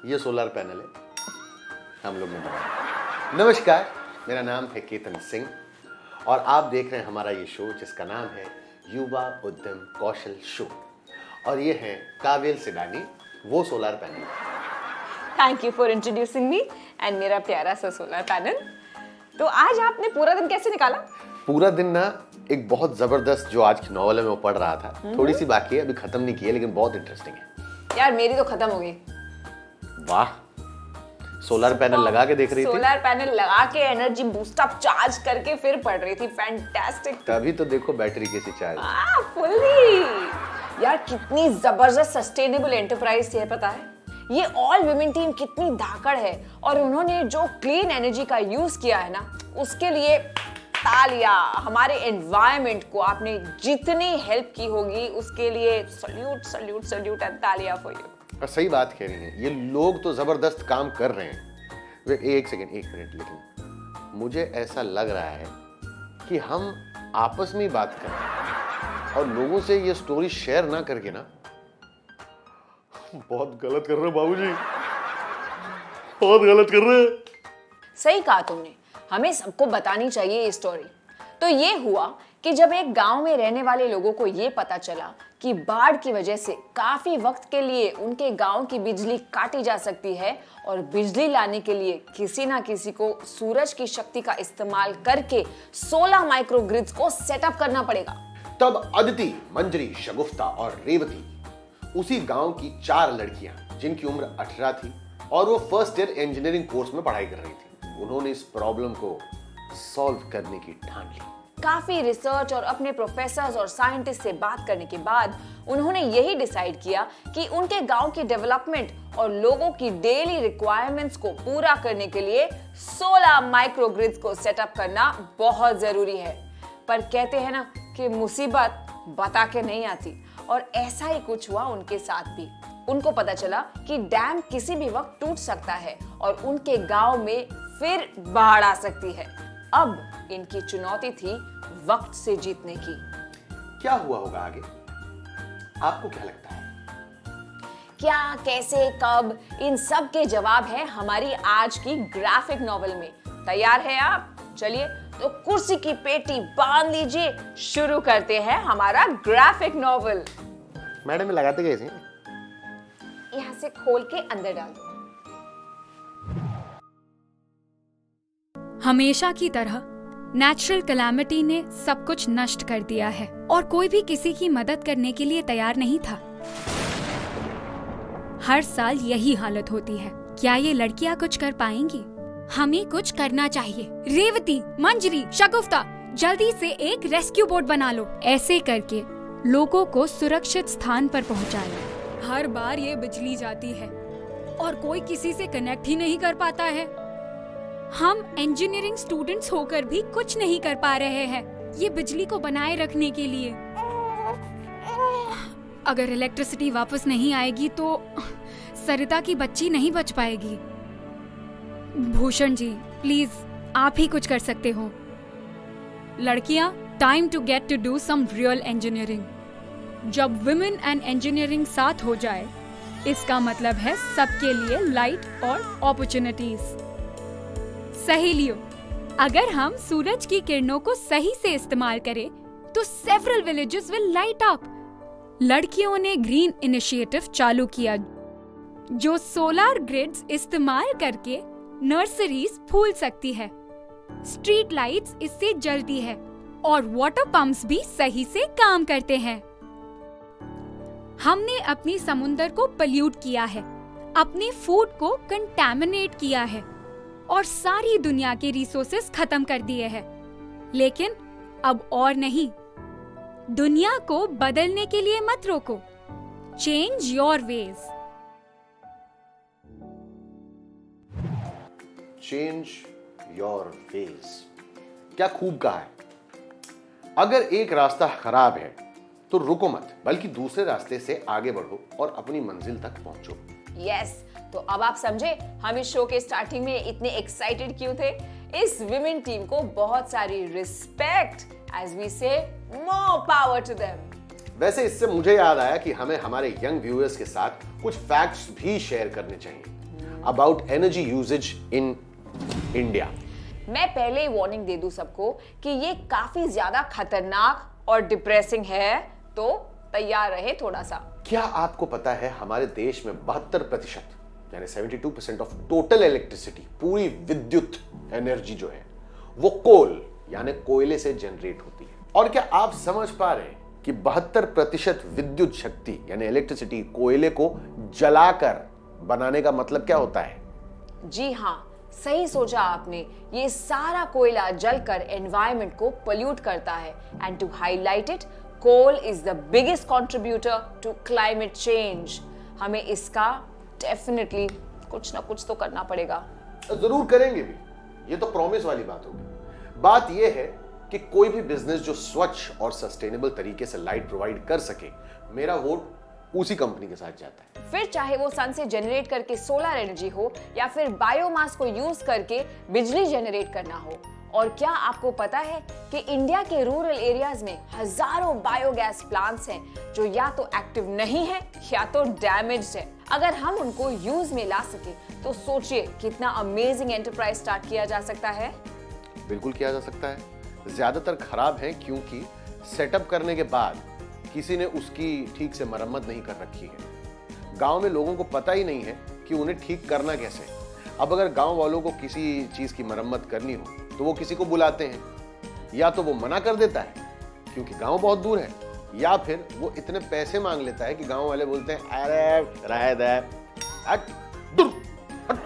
ये solar panel है, हम लोग ने बनाया। नमस्कार, मेरा नाम है केतन सिंह और आप देख रहे हैं हमारा ये शो जिसका नाम है युवा उद्यम कौशल शो। और ये है काबिल सिडानी, वो solar panel. Thank you for introducing me and मेरा प्यारा सा सोलर पैनल। तो आज आपने पूरा दिन कैसे निकाला? पूरा दिन ना एक बहुत जबरदस्त जो आज की नॉवल है मैं वो पढ़ रहा था। थोड़ी सी बाकी है, अभी खत्म नहीं की है, लेकिन बहुत इंटरेस्टिंग है। यार मेरी तो खत्म हो गई। वाह, सोलर पैनल लगा के देख रही थी? सोलर पैनल लगा के एनर्जी बूस्ट अप चार्ज करके फिर पढ़ रही थी। फैंटास्टिक। तभी तो देखो बैटरी कैसी चार्ज। फुल्ली। यार कितनी जबरदस्त सस्टेनेबल एंटरप्राइज है, पता है? ये ऑल वुमेन टीम कितनी धाकड़ है और उन्होंने जो क्लीन एनर्जी का यूज किया है ना, उसके लिए तालियां। हमारे एनवायरनमेंट को आपने जितनी हेल्प की होगी उसके लिए सल्यूट सल्यूट सल्यूट एंड तालियां फॉर यू। सही बात कह रही हैं, ये लोग तो जबरदस्त काम कर रहे हैं। वे एक मिनट, लेकिन मुझे ऐसा लग रहा है कि हम आपस में ही बात कर रहे हैं और लोगों से ये स्टोरी शेयर ना करके ना बहुत गलत कर रहे हैं बाबूजी, बहुत गलत कर रहे हैं। सही कहा तुमने, हमें सबको बतानी चाहिए ये स्टोरी। तो ये हुआ कि जब एक गांव में रहने वाले लोगों को ये पता चला कि बाढ़ की वजह से काफी वक्त के लिए उनके गांव की बिजली काटी जा सकती है और बिजली लाने के लिए किसी ना किसी को सूरज की शक्ति का इस्तेमाल करके 16 माइक्रोग्रिड्स को सेटअप करना पड़ेगा। तब अदिति, मंजरी, शगुफ्ता और रेवती, उसी गांव की 4 लड़कियां जिनकी उम्र 18 थी और वो फर्स्ट ईयर इंजीनियरिंग कोर्स में पढ़ाई कर रही थी, उन्होंने इस प्रॉब्लम को सॉल्व करने की ठान ली। काफी रिसर्च और अपने प्रोफेसर्स और साइंटिस्ट से बात करने के बाद उन्होंने यही डिसाइड किया कि उनके गांव की डेवलपमेंट और लोगों की डेली रिक्वायरमेंट्स को पूरा करने के लिए 16 माइक्रोग्रिड्स को सेटअप करना बहुत जरूरी है। पर कहते हैं ना कि मुसीबत बता के नहीं आती, और ऐसा ही कुछ हुआ उनके साथ भी। उनको पता चला कि डैम किसी भी वक्त टूट सकता है और उनके गांव में फिर बाढ़ आ सकती है। अब इनकी चुनौती थी वक्त से जीतने की। क्या हुआ होगा आगे, आपको क्या लगता है? क्या, कैसे, कब, इन सब के जवाब है हमारी आज की ग्राफिक नॉवेल में। तैयार है आप? चलिए तो कुर्सी की पेटी बांध लीजिए, शुरू करते हैं हमारा ग्राफिक नॉवेल। मैडम में लगाते कैसे? यहाँ से खोल के अंदर डाल दो। हमेशा की तरह नेचुरल कैलामिटी ने सब कुछ नष्ट कर दिया है और कोई भी किसी की मदद करने के लिए तैयार नहीं था। हर साल यही हालत होती है। क्या ये लड़कियां कुछ कर पाएंगी? हमें कुछ करना चाहिए। रेवती, मंजरी, शगुफ्ता, जल्दी से एक रेस्क्यू बोट बना लो। ऐसे करके लोगों को सुरक्षित स्थान पर पहुंचाएं। हर बार ये बिजली जाती है और कोई किसी से कनेक्ट ही नहीं कर पाता है। हम इंजीनियरिंग स्टूडेंट्स होकर भी कुछ नहीं कर पा रहे हैं ये बिजली को बनाए रखने के लिए। अगर इलेक्ट्रिसिटी वापस नहीं आएगी तो सरिता की बच्ची नहीं बच पाएगी। भूषण जी, प्लीज आप ही कुछ कर सकते हो। लड़कियां, time to get to do some real engineering. जब वुमेन एंड इंजीनियरिंग साथ हो जाए, इसका मतलब है सबके लिए लाइट और अपॉर्चुनिटीज। सहेलियों, अगर हम सूरज की किरणों को सही से इस्तेमाल करें तो several villages will light up. लड़कियों ने ग्रीन इनिशिएटिव चालू किया जो सोलर ग्रिड्स इस्तेमाल करके नर्सरीज फूल सकती है, स्ट्रीट लाइट्स इससे जलती है और वाटर पंप्स भी सही से काम करते हैं। हमने अपनी समुंदर को पल्यूट किया है, अपने फूड को कंटामिनेट किया है और सारी दुनिया के रिसोर्सेज खत्म कर दिए हैं। लेकिन अब और नहीं। दुनिया को बदलने के लिए मत रोको। Change your ways. Change your ways, क्या खूब कहा है। अगर एक रास्ता खराब है तो रुको मत, बल्कि दूसरे रास्ते से आगे बढ़ो और अपनी मंजिल तक पहुंचो। यस, तो अब आप समझे हम इस शो के स्टार्टिंग में इतने एक्साइटेड क्यों थे। इस विमेन टीम को बहुत सारी रिस्पेक्ट, एज वी से मोर पावर टू देम। वैसे इससे मुझे याद आया कि हमें हमारे यंग व्यूअर्स के साथ कुछ फैक्ट्स भी शेयर करने चाहिए। about energy usage in India. मैं पहले ही वार्निंग दे दूं सबको कि ये काफी ज्यादा खतरनाक और डिप्रेसिंग है, तो तैयार रहे थोड़ा सा। क्या आपको पता है हमारे देश में 72% यानी 72% ऑफ टोटल इलेक्ट्रिसिटी, पूरी विद्युत एनर्जी जो है वो कोल यानी कोयले से जनरेट होती है। और क्या आप समझ पा रहे हैं कि 72% विद्युत शक्ति यानी इलेक्ट्रिसिटी कोयले को जलाकर बनाने का मतलब क्या होता है? जी हाँ, सही सोचा आपने। ये सारा कोयला जलकर एनवायरनमेंट को पोल्यूट करता है। And to highlight it, coal is the biggest contributor to climate change. हमें इसका डेफिनेटली कुछ ना कुछ तो करना पड़ेगा। जरूर करेंगे भी, ये तो प्रॉमिस वाली बात होगी। बात यह है कि कोई भी बिजनेस जो स्वच्छ और सस्टेनेबल तरीके से लाइट प्रोवाइड कर सके, मेरा वोट उसी कंपनी के साथ जाता है। फिर चाहे वो सन से जनरेट करके सोलर एनर्जी हो या फिर बायोमास को यूज करके बिजली जनरेट करना हो। और क्या आपको पता है कि इंडिया के रूरल एरियाज में हजारों बायोगैस प्लांट्स हैं जो या तो एक्टिव नहीं है या तो डैमेज्ड है। अगर हम उनको यूज में ला सके तो सोचिए कितना अमेजिंग एंटरप्राइज स्टार्ट किया जा सकता है। बिल्कुल किया जा सकता है। ज्यादातर खराब है क्योंकि सेटअप करने के बाद किसी ने उसकी ठीक से मरम्मत नहीं कर रखी है। गांव में लोगों को पता ही नहीं है कि उन्हें ठीक करना कैसे। अब अगर गांव वालों को किसी चीज की मरम्मत करनी हो तो वो किसी को बुलाते हैं, या तो वो मना कर देता है क्योंकि गांव बहुत दूर है, या फिर वो इतने पैसे मांग लेता है कि गांव वाले बोलते हैं अरे रह दे, हट, दूर, हट।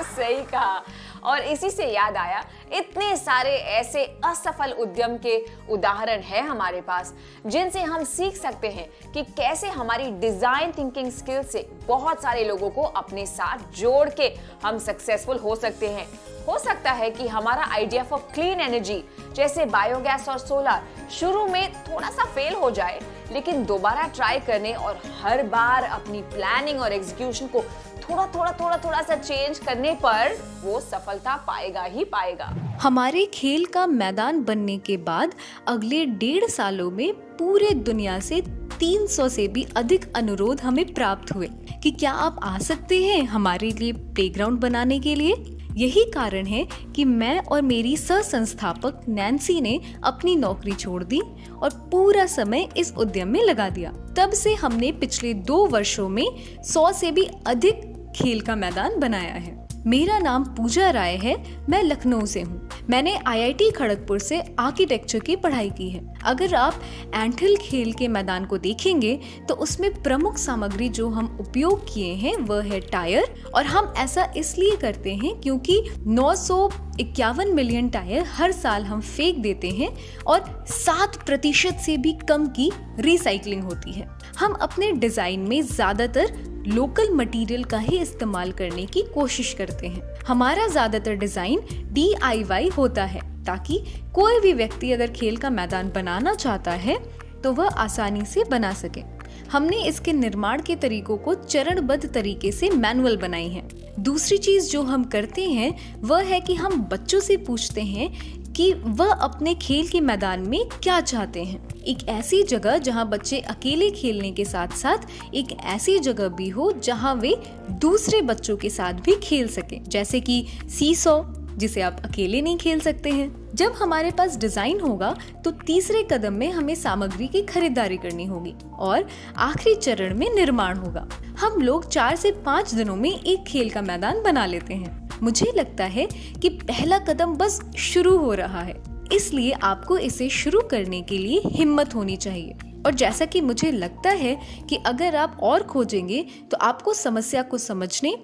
सही कहा। और इसी से याद आया, इतने सारे ऐसे असफल उद्यम के उदाहरण हैं हमारे पास जिनसे हम सीख सकते हैं कि कैसे हमारी डिजाइन थिंकिंग स्किल से बहुत सारे लोगों को अपने साथ जोड़ के हम सक्सेसफुल हो सकते हैं। हो सकता है कि हमारा आइडिया फॉर क्लीन एनर्जी जैसे बायोगैस और सोलर शुरू में थोड़ा सा फेल हो जाए, लेकिन दोबारा ट्राई करने और हर बार अपनी प्लानिंग और एग्जीक्यूशन को थोड़ा सा चेंज करने पर वो सफलता पाएगा ही पाएगा। हमारे खेल का मैदान बनने के बाद अगले 1.5 सालों में पूरे दुनिया से 300 से भी अधिक अनुरोध हमें प्राप्त हुए कि क्या आप आ सकते हैं हमारे लिए प्लेग्राउंड बनाने के लिए। यही कारण है कि मैं और मेरी सह संस्थापक नैन्सी ने अपनी नौकरी छोड़ दी और पूरा समय इस उद्यम में लगा दिया। तब से हमने पिछले 2 वर्षों में 100 से भी अधिक खेल का मैदान बनाया है। मेरा नाम पूजा राय है, मैं लखनऊ से हूँ। मैंने IIT खड़गपुर से आर्किटेक्चर की पढ़ाई की है। अगर आप एंटहिल खेल के मैदान को देखेंगे तो उसमें प्रमुख सामग्री जो हम उपयोग किए हैं वह है टायर, और हम ऐसा इसलिए करते हैं क्योंकि 951 मिलियन टायर हर साल हम फेंक देते हैं और 7% से भी कम की रिसाइकलिंग होती है। हम अपने डिजाइन में ज्यादातर लोकल मटेरियल का ही इस्तेमाल करने की कोशिश करते हैं। हमारा ज्यादातर डिजाइन DIY होता है ताकि कोई भी व्यक्ति अगर खेल का मैदान बनाना चाहता है तो वह आसानी से बना सके। हमने इसके निर्माण के तरीकों को चरणबद्ध तरीके से मैनुअल बनाई है। दूसरी चीज जो हम करते हैं वह है कि हम बच्चों से पूछते हैं कि वह अपने खेल के मैदान में क्या चाहते हैं। एक ऐसी जगह जहां बच्चे अकेले खेलने के साथ साथ एक ऐसी जगह भी हो जहां वे दूसरे बच्चों के साथ भी खेल सकें, जैसे कि सीसॉ जिसे आप अकेले नहीं खेल सकते हैं। जब हमारे पास डिजाइन होगा तो तीसरे कदम में हमें सामग्री की खरीदारी करनी होगी और आखिरी चरण में निर्माण होगा। हम लोग 4 से 5 दिनों में एक खेल का मैदान बना लेते हैं। मुझे लगता है कि पहला कदम बस शुरू हो रहा है, इसलिए आपको इसे शुरू करने के लिए हिम्मत होनी चाहिए। और जैसा कि मुझे लगता है कि अगर आप और खोजेंगे तो आपको समस्या को समझने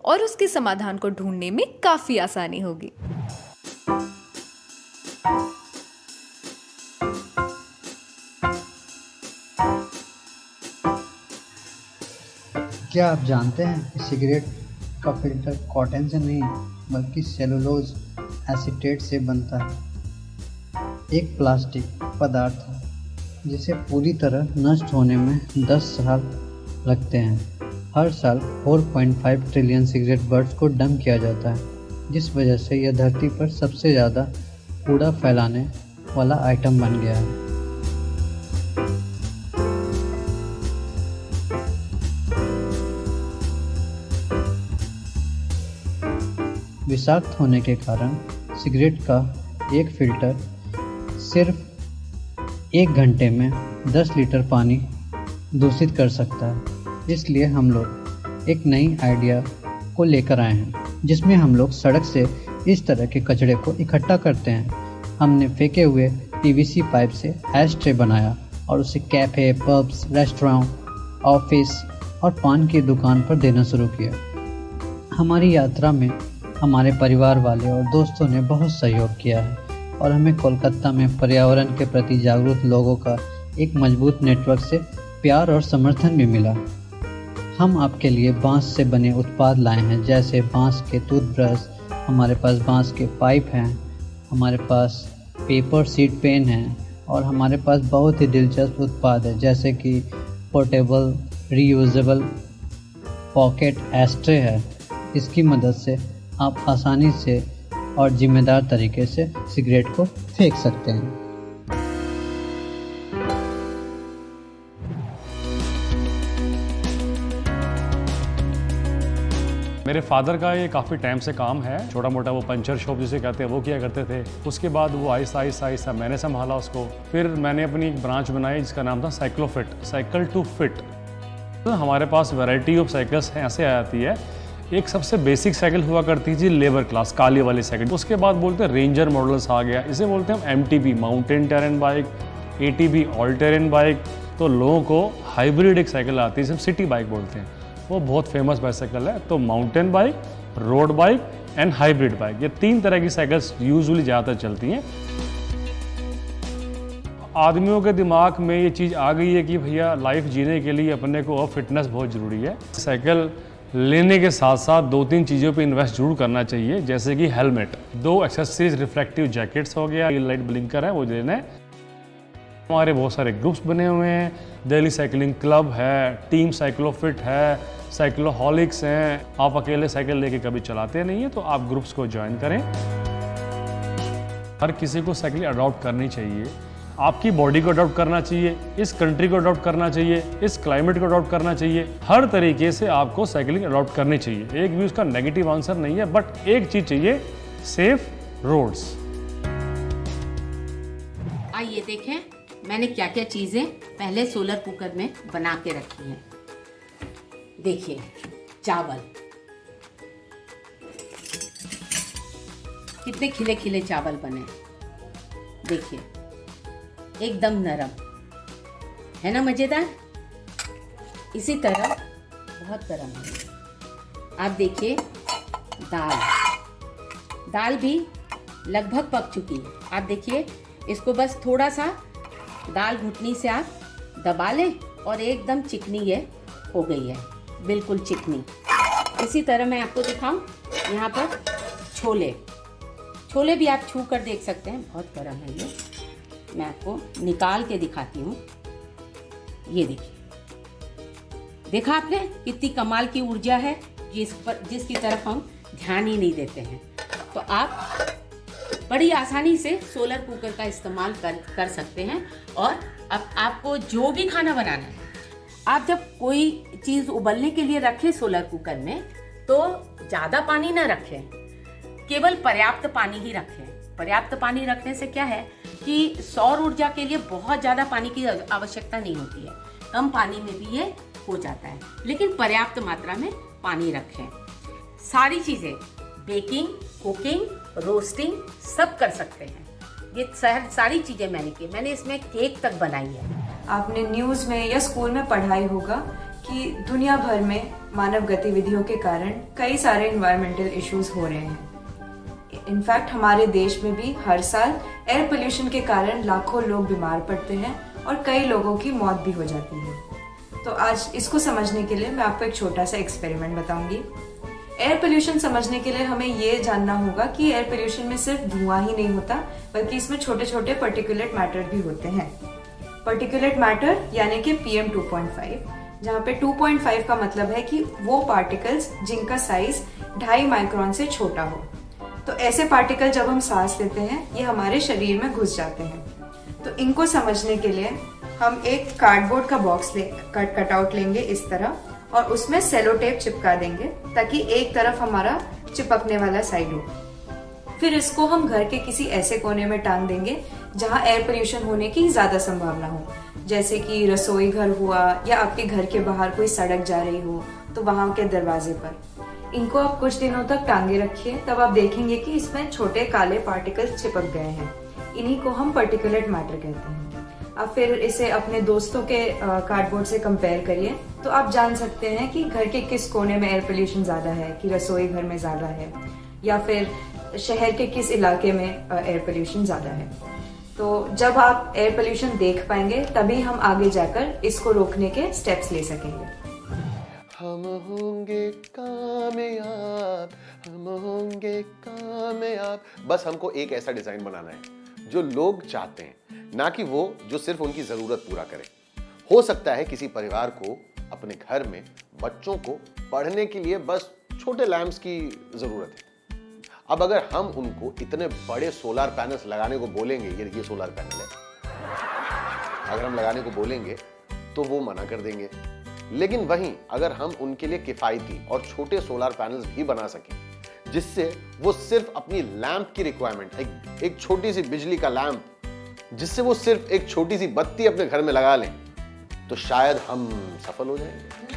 और उसके समाधान को ढूंढने में काफी आसानी होगी। क्या आप जानते हैं कि सिगरेट का फिल्टर कॉटन से नहीं बल्कि सेलुलोज एसीटेट से बनता है, एक प्लास्टिक पदार्थ है जिसे पूरी तरह नष्ट होने में 10 साल लगते हैं। हर साल 4.5 ट्रिलियन सिगरेट बट्स को डंप किया जाता है, जिस वजह से यह धरती पर सबसे ज़्यादा कूड़ा फैलाने वाला आइटम बन गया है। विषाक्त होने के कारण सिगरेट का एक फिल्टर सिर्फ 1 घंटे में 10 लीटर पानी दूषित कर सकता है। इसलिए हम लोग एक नई आइडिया को लेकर आए हैं, जिसमें हम लोग सड़क से इस तरह के कचरे को इकट्ठा करते हैं। हमने फेंके हुए पीवीसी पाइप से एश ट्रे बनाया और उसे कैफ़े, पब्स, रेस्टोरेंट, ऑफिस और पान की दुकान पर देना शुरू किया। हमारी यात्रा में हमारे परिवार वाले और दोस्तों ने बहुत सहयोग किया है और हमें कोलकाता में पर्यावरण के प्रति जागरूक लोगों का एक मजबूत नेटवर्क से प्यार और समर्थन भी मिला। हम आपके लिए बांस से बने उत्पाद लाए हैं, जैसे बांस के टूथब्रश, हमारे पास बांस के पाइप हैं, हमारे पास पेपर सीड पेन है और हमारे पास बहुत ही दिलचस्प उत्पाद है, जैसे कि पोर्टेबल रीयूजेबल पॉकेट एस्ट्रे है। इसकी मदद से आप आसानी से और जिम्मेदार तरीके से सिगरेट को फेंक सकते हैं। मेरे फादर का ये काफ़ी टाइम से काम है, छोटा मोटा वो पंचर शॉप जिसे कहते हैं वो किया करते थे। उसके बाद वो आहिस्ता मैंने संभाला उसको। फिर मैंने अपनी एक ब्रांच बनाई जिसका नाम था साइक्लोफिट, साइकिल टू फिट। तो हमारे पास वैरायटी ऑफ साइकिल्स हैं, ऐसे आ जाती है। एक सबसे बेसिक साइकिल हुआ करती थी लेबर क्लास, काली वाली साइकिल। उसके बाद बोलते हैं रेंजर मॉडल्स आ गया, इसे बोलते हैं हम MTB, mountain terrain bike, ATB, all terrain bike. तो लोगों को हाइब्रिड एक साइकिल आती है, सिटी बाइक बोलते हैं, वो बहुत फेमस बाइसाइकिल है। तो mountain bike, road bike and hybrid bike, ये 3 तरह की साइकिल्स यूजुअली ज़्यादातर चलती हैं। आदमियों के दिमाग में ये चीज़ आ गई है कि भैया लाइफ जीने के लिए अपने को और फिटनेस बहुत ज़रूरी है। साइकिल लेने के साथ साथ 2-3 चीज़ों पे इन्वेस्ट जरूर करना चाहिए, जैसे कि हेलमेट, 2 एक्सेसरीज रिफ्लेक्टिव जैकेट्स हो गया, लाइट ब्लिंकर है वो लेना है। हमारे बहुत सारे ग्रुप्स बने हुए हैं, दिल्ली साइकिलिंग क्लब है, टीम साइक्लोफिट है, साइक्लोहॉलिक्स हैं। आप अकेले साइकिल लेके कभी चलाते नहीं है तो आप ग्रुप्स को ज्वाइन करें। हर किसी को साइकिल अडॉप्ट करनी चाहिए, आपकी बॉडी को अडॉप्ट करना चाहिए, इस कंट्री को अडॉप्ट करना चाहिए, इस क्लाइमेट को अडॉप्ट करना चाहिए। हर तरीके से आपको साइकिलिंग अडॉप्ट करनी चाहिए। एक भी उसका नेगेटिव आंसर नहीं है, बट एक चीज़ चाहिए, सेफ रोड्स। आइए देखें मैंने क्या क्या चीज़ें पहले सोलर कुकर में बना के रखी हैं। देखिए चावल, कितने खिले खिले चावल बने, देखिए एकदम नरम है ना, मज़ेदार। इसी तरह बहुत गरम है। आप देखिए दाल भी लगभग पक चुकी है। आप देखिए इसको बस थोड़ा सा दाल घुटनी से आप दबा लें और एकदम चिकनी ये हो गई है, बिल्कुल चिकनी। इसी तरह मैं आपको दिखाऊं, यहाँ पर छोले भी आप छू कर देख सकते हैं, बहुत गर्म है ये। मैं आपको निकाल के दिखाती हूँ। ये देखिए, देखा आपने कितनी कमाल की ऊर्जा है जिसकी तरफ हम ध्यान ही नहीं देते हैं। तो आप बड़ी आसानी से सोलर कुकर का इस्तेमाल कर सकते हैं। और अब आपको जो भी खाना बनाना है, आप जब कोई चीज़ उबलने के लिए रखें सोलर कुकर में, तो ज़्यादा पानी ना रखें, केवल पर्याप्त पानी ही रखें। पर्याप्त पानी रखने से क्या है कि सौर ऊर्जा के लिए बहुत ज़्यादा पानी की आवश्यकता नहीं होती है, कम पानी में भी ये हो जाता है, लेकिन पर्याप्त मात्रा में पानी रखें। सारी चीज़ें बेकिंग, कुकिंग, रोस्टिंग सब कर सकते हैं। ये सारी चीज़ें मैंने इसमें केक तक बनाई है। आपने न्यूज़ में या स्कूल में पढ़ा ही होगा कि दुनिया भर में मानव गतिविधियों के कारण कई सारे इन्वायरमेंटल इश्यूज हो रहे हैं। इनफैक्ट हमारे देश में भी हर साल एयर पोल्यूशन के कारण लाखों लोग बीमार पड़ते हैं और कई लोगों की मौत भी हो जाती है। तो आज इसको समझने के लिए मैं आपको एक छोटा सा एक्सपेरिमेंट बताऊंगी। एयर पोल्यूशन समझने के लिए हमें ये जानना होगा कि एयर पोल्यूशन में सिर्फ धुआं ही नहीं होता, बल्कि इसमें छोटे छोटे पार्टिकुलेट मैटर भी होते हैं। पार्टिकुलेट मैटर यानी कि PM 2.5, जहाँ पे 2.5 का मतलब है कि वो पार्टिकल्स जिनका साइज 2.5 माइक्रोन से छोटा हो। तो ऐसे पार्टिकल जब हम सांस लेते हैं, ये हमारे शरीर में घुस जाते हैं। तो इनको समझने के लिए हम एक कार्डबोर्ड का बॉक्स कटआउट लेंगे इस तरह, और उसमें सेलो टेप चिपका देंगे ताकि एक तरफ हमारा चिपकने वाला साइड हो। फिर इसको हम घर के किसी ऐसे कोने में टांग देंगे जहां एयर पोल्यूशन होने की ज्यादा संभावना हो, जैसे कि रसोई घर हुआ या आपके घर के बाहर कोई सड़क जा रही हो तो वहां के दरवाजे पर। इनको आप कुछ दिनों तक टांगे रखिए, तब आप देखेंगे कि इसमें छोटे काले पार्टिकल्स चिपक गए हैं। इन्हीं को हम पार्टिकुलेट मैटर कहते हैं। आप फिर इसे अपने दोस्तों के कार्डबोर्ड से कंपेयर करिए तो आप जान सकते हैं कि घर के किस कोने में एयर पोल्यूशन ज्यादा है, कि रसोई घर में ज्यादा है या फिर शहर के किस इलाके में एयर पोल्यूशन ज्यादा है। तो जब आप एयर पोल्यूशन देख पाएंगे तभी हम आगे जाकर इसको रोकने के स्टेप्स ले सकेंगे। हम होंगे कामयाब, हम होंगे कामयाब। बस हमको एक ऐसा डिजाइन बनाना है जो लोग चाहते हैं, ना कि वो जो सिर्फ उनकी जरूरत पूरा करे। हो सकता है किसी परिवार को अपने घर में बच्चों को पढ़ने के लिए बस छोटे लैंप्स की जरूरत है। अब अगर हम उनको इतने बड़े सोलर पैनल्स लगाने को बोलेंगे, ये सोलर पैनल है, अगर हम लगाने को बोलेंगे तो वो मना कर देंगे। लेकिन वहीं अगर हम उनके लिए किफायती और छोटे सोलर पैनल्स भी बना सकें जिससे वो सिर्फ अपनी लैंप की रिक्वायरमेंट, एक छोटी सी बिजली का लैंप जिससे वो सिर्फ एक छोटी सी बत्ती अपने घर में लगा लें, तो शायद हम सफल हो जाएंगे।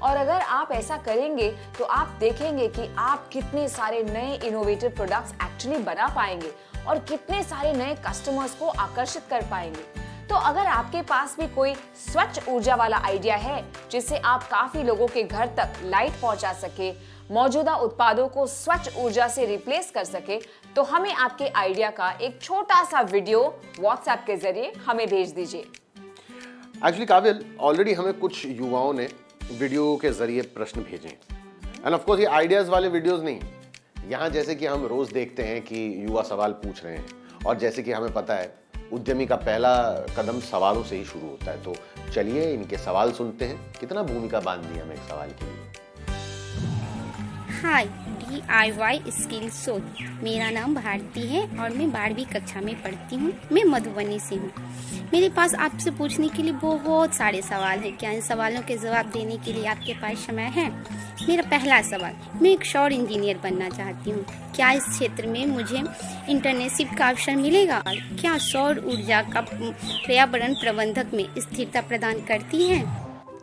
और अगर आप ऐसा करेंगे तो आप देखेंगे कि आप कितने सारे नए इनोवेटिव प्रोडक्ट्स एक्चुअली बना पाएंगे और कितने सारे नए कस्टमर्स को आकर्षित कर पाएंगे। तो अगर आपके पास भी कोई स्वच्छ ऊर्जा वाला आइडिया है जिससे आप काफी लोगों के घर तक लाइट पहुंचा सके, मौजूदा उत्पादों को स्वच्छ ऊर्जा से रिप्लेस कर सके, तो हमें आपके आइडिया का एक छोटा सा वीडियो व्हाट्सएप के जरिए हमें भेज दीजिए। एक्चुअली काबिल, ऑलरेडी हमें कुछ युवाओं ने वीडियो के जरिए प्रश्न भेजे हैं। एंड ऑफ कोर्स ये आइडियाज वाले वीडियोस नहीं, यहाँ जैसे कि हम रोज देखते हैं कि युवा सवाल पूछ रहे हैं और जैसे कि हमें पता है उद्यमी का पहला कदम सवालों से ही शुरू होता है। तो चलिए इनके सवाल सुनते हैं। कितना भूमिका बांध दी हमें एक सवाल के लिए। हाय, DIY स्किल शो। मेरा नाम भारती है और मैं 12वीं कक्षा में पढ़ती हूँ। मैं मधुबनी से हूँ। मेरे पास आपसे पूछने के लिए बहुत सारे सवाल हैं। क्या इन सवालों के जवाब देने के लिए आपके पास समय है? मेरा पहला सवाल, मैं एक सौर इंजीनियर बनना चाहती हूँ। क्या इस क्षेत्र में मुझे इंटर्नशिप का अवसर मिलेगा? क्या सौर ऊर्जा का पर्यावरण प्रबंधक में स्थिरता प्रदान करती है?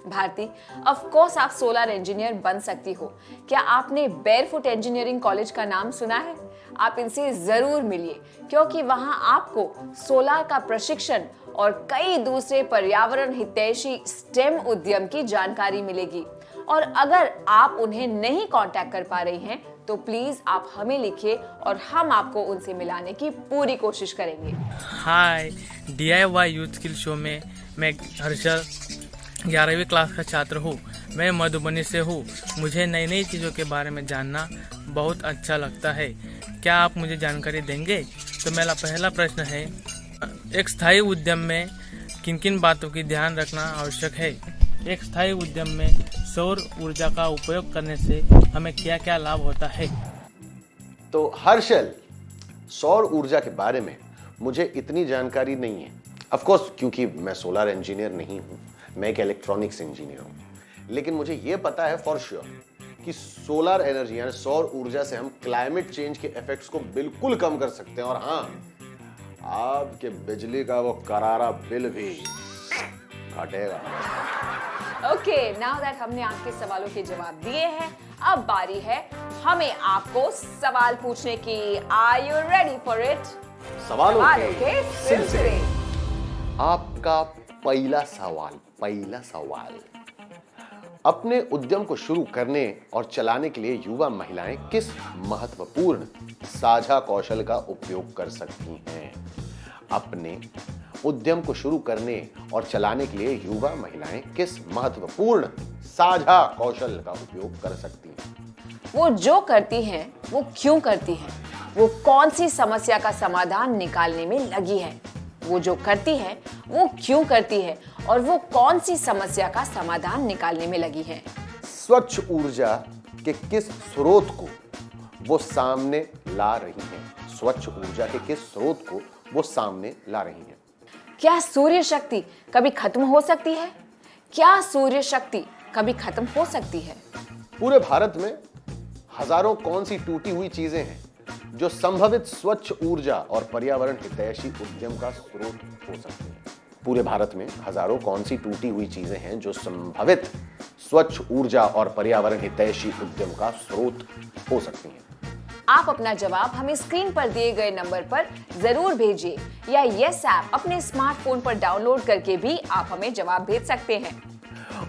भारती, ऑफ कोर्स आप सोलर इंजीनियर बन सकती हो। क्या आपने बेयरफुट इंजीनियरिंग कॉलेज का नाम सुना है? आप इनसे जरूर मिलिए क्योंकि वहां आपको सोलर का प्रशिक्षण और कई दूसरे पर्यावरण हितैषी स्टेम उद्यम की जानकारी मिलेगी। और अगर आप उन्हें नहीं कांटेक्ट कर पा रही हैं तो प्लीज आप हमें लिखिए और हम आपको उनसे मिलाने की पूरी कोशिश करेंगे। हाय, DIY यूथ स्किल शो में मैं हर्षल 11वीं क्लास का छात्र हूँ। मैं मधुबनी से हूँ। मुझे नई नई चीज़ों के बारे में जानना बहुत अच्छा लगता है। क्या आप मुझे जानकारी देंगे? तो मेरा पहला प्रश्न है, एक स्थायी उद्यम में किन किन बातों की ध्यान रखना आवश्यक है? एक स्थायी उद्यम में सौर ऊर्जा का उपयोग करने से हमें क्या क्या लाभ होता है? तो हर्षल, सौर ऊर्जा के बारे में मुझे इतनी जानकारी नहीं है। ऑफ कोर्स क्योंकि मैं सोलर इंजीनियर नहीं हूँ, मैं एक इलेक्ट्रॉनिक्स इंजीनियर हूँ। लेकिन मुझे ये पता है फॉर श्योर कि सोलर एनर्जी यानी सौर ऊर्जा से हम क्लाइमेट चेंज के इफेक्ट्स को बिल्कुल कम कर सकते हैं। और हाँ, आपके बिजली का वो करारा बिल भी घटेगा। ओके, नाउ दैट हमने आपके सवालों के जवाब दिए हैं, अब बारी है हमें आपको सवाल पूछने की। Are you ready for it? सवालों के सिलसिले। आपका पहला सवाल, अपने उद्यम को शुरू करने और चलाने के लिए युवा महिलाएं किस महत्वपूर्ण साझा कौशल का उपयोग कर सकती हैं? अपने उद्यम को शुरू करने और चलाने के लिए युवा महिलाएं किस महत्वपूर्ण साझा कौशल का उपयोग कर सकती हैं? वो जो करती हैं वो क्यों करती हैं? वो कौन सी समस्या का समाधान निकालने में लगी है? वो जो करती है वो क्यों करती है और वो कौन सी समस्या का समाधान निकालने में लगी है? स्वच्छ ऊर्जा के किस स्रोत को वो सामने ला रही हैं? स्वच्छ ऊर्जा के किस स्रोत को वो सामने ला रही हैं? क्या सूर्य शक्ति कभी खत्म हो सकती है? क्या सूर्य शक्ति कभी खत्म हो सकती है। पूरे भारत में हजारों कौन सी टूटी हुई चीजें हैं जो संभवित स्वच्छ ऊर्जा और पर्यावरण हितैषी उद्यम का स्रोत हो सकती हैं। पूरे भारत में हजारों कौन सी टूटी हुई चीजें हैं जो संभवित स्वच्छ ऊर्जा और पर्यावरण हितैषी उद्यम का स्रोत हो सकती हैं। आप अपना जवाब हमें स्क्रीन पर दिए गए नंबर पर जरूर भेजिए या यस ऐप अपने स्मार्टफोन पर डाउनलोड करके भी आप हमें जवाब भेज सकते हैं।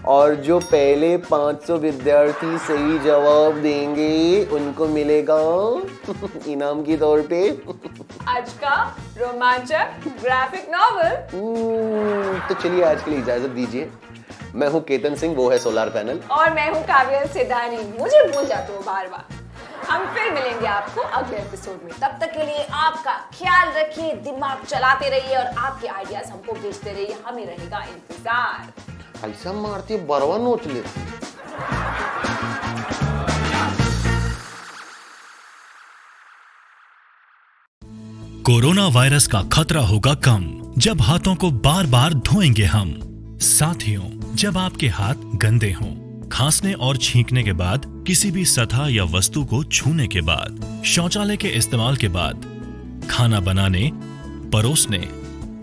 और जो पहले 500 विद्यार्थी सही जवाब देंगे उनको मिलेगा इनाम के तौर पे आज का रोमांचक ग्राफिक नॉवल। तो चलिए आज के लिए इजाजत दीजिए। मैं हूँ केतन सिंह, वो है सोलार पैनल, और मैं हूँ काव्या सिद्धानी। मुझे भूल जाते हो बार बार। हम फिर मिलेंगे आपको अगले एपिसोड में। तब तक के लिए आपका ख्याल रखिए, दिमाग चलाते रहिए और आपके आइडियाज हमको भेजते रहिए। हमें रहेगा इंतजार। ऐसा मारती बरवा नोच लेती। कोरोना वायरस का खतरा होगा कम जब हाथों को बार बार धोएंगे हम। साथियों, जब आपके हाथ गंदे हों, खांसने और छींकने के बाद, किसी भी सतह या वस्तु को छूने के बाद, शौचालय के इस्तेमाल के बाद, खाना बनाने, परोसने,